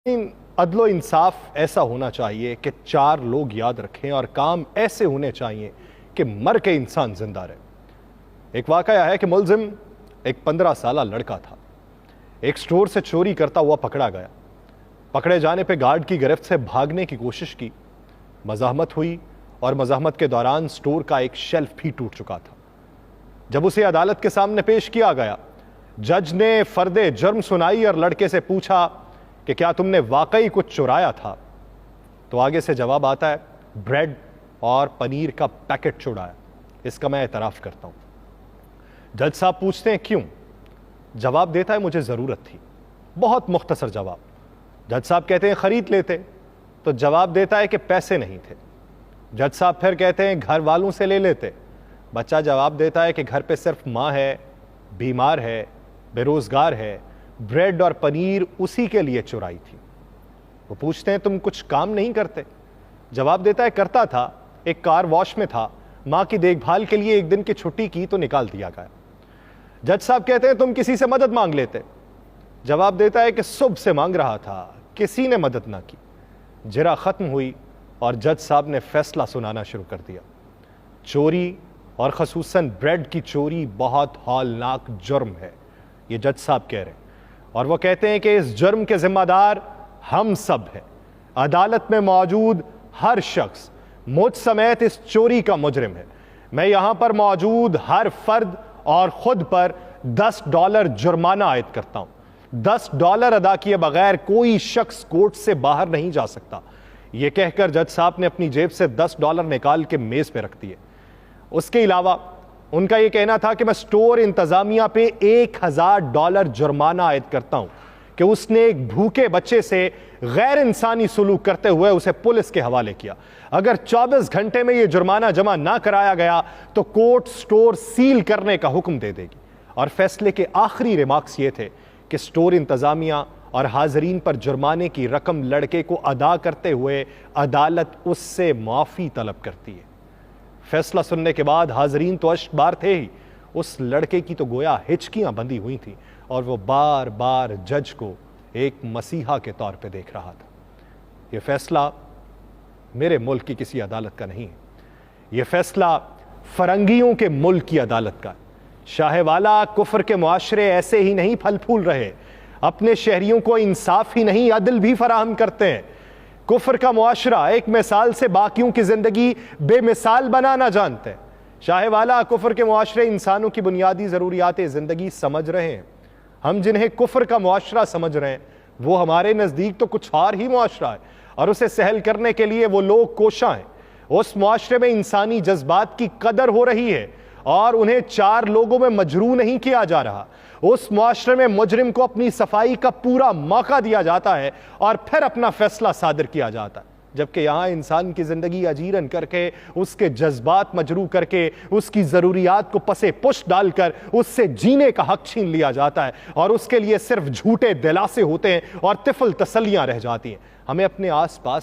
अदलो इंसाफ ऐसा होना चाहिए कि 4 लोग याद रखें और काम ऐसे होने चाहिए कि मर के इंसान जिंदा रहे। एक वाकया है कि मुलजिम एक 15 साला लड़का था। एक स्टोर से चोरी करता हुआ पकड़ा गया। पकड़े जाने पे गार्ड की गिरफ्त से भागने की कोशिश की, मज़ाहमत हुई और मज़ाहमत के दौरान स्टोर का एक शेल्फ भी टूट चुका था। जब उसे अदालत के सामने पेश किया गया, जज ने फर्दे जुर्म सुनाई और लड़के से पूछा कि क्या तुमने वाकई कुछ चुराया था? तो आगे से जवाब आता है, ब्रेड और पनीर का पैकेट चुराया, इसका मैं एतराफ़ करता हूं। जज साहब पूछते हैं क्यों? जवाब देता है मुझे ज़रूरत थी। बहुत मुख्तसर जवाब। जज साहब कहते हैं खरीद लेते, तो जवाब देता है कि पैसे नहीं थे। जज साहब फिर कहते हैं घर वालों से ले लेते। बच्चा जवाब देता है कि घर पे सिर्फ माँ है, बीमार है, बेरोज़गार है, ब्रेड और पनीर उसी के लिए चुराई थी। वो पूछते हैं तुम कुछ काम नहीं करते? जवाब देता है करता था, एक कार वॉश में था, माँ की देखभाल के लिए एक दिन की छुट्टी की तो निकाल दिया गया। जज साहब कहते हैं तुम किसी से मदद मांग लेते? जवाब देता है कि सुबह से मांग रहा था, किसी ने मदद ना की। जिरा खत्म हुई और जज साहब ने फैसला सुनाना शुरू कर दिया। चोरी और खसूसन ब्रेड की चोरी बहुत हौलनाक जुर्म है, ये जज साहब कह रहे हैं। और वो कहते हैं कि इस जुर्म के जिम्मेदार हम सब हैं। अदालत में मौजूद हर शख्स मुझ समेत इस चोरी का मुजरिम है। मैं यहां पर मौजूद हर फर्द और खुद पर $10 जुर्माना आयद करता हूं। $10 अदा किए बगैर कोई शख्स कोर्ट से बाहर नहीं जा सकता। यह कहकर जज साहब ने अपनी जेब से $10 निकाल के मेज पे रख दिए। उसके अलावा उनका यह कहना था कि मैं स्टोर इंतजामिया पे $1000 जुर्माना आयद करता हूं कि उसने एक भूखे बच्चे से गैर इंसानी सलूक करते हुए उसे पुलिस के हवाले किया। अगर 24 घंटे में यह जुर्माना जमा ना कराया गया तो कोर्ट स्टोर सील करने का हुक्म दे देगी। और फैसले के आखिरी रिमार्क्स ये थे कि स्टोर इंतजामिया और हाजरीन पर जुर्माने की रकम लड़के को अदा करते हुए अदालत उससे माफी तलब करती है। फैसला सुनने के बाद हाजरीन तो अश्कबार थे ही, उस लड़के की तो गोया हिचकियां बंधी हुई थी और वो बार बार जज को एक मसीहा के तौर पे देख रहा था। यह फैसला मेरे मुल्क की किसी अदालत का नहीं है, यह फैसला फरंगियों के मुल्क की अदालत का है। शाहवाला कुफर के मुआशरे ऐसे ही नहीं फल फूल रहे, अपने शहरियों को इंसाफ ही नहीं अदल भी फराहम करते हैं। कुफर का मुआशरा एक मिसाल से बाकियों की जिंदगी बेमिसाल बनाना जानते हैं। शाहवाला कुफर के मुआशरे इंसानों की बुनियादी ज़रूरियात ज़िंदगी समझ रहे हैं। हम जिन्हें कुफर का मुआशरा समझ रहे हैं वो हमारे नज़दीक तो कुछ और ही मुआशरा है और उसे सहल करने के लिए वो लोग कोशा हैं। उस मुआशरे में इंसानी जज्बात की कदर हो रही है और उन्हें 4 लोगों में मजरू नहीं किया जा रहा। उस मुआशरे में मुजरिम को अपनी सफाई का पूरा मौका दिया जाता है और फिर अपना फैसला सादर किया जाता है, जबकि यहां इंसान की जिंदगी अजीरन करके, उसके जज्बात मजरू करके, उसकी जरूरियात को पसे पुश डालकर उससे जीने का हक छीन लिया जाता है और उसके लिए सिर्फ झूठे दिलासे होते हैं और तिफल तसल्लियां रह जाती हैं। हमें अपने आसपास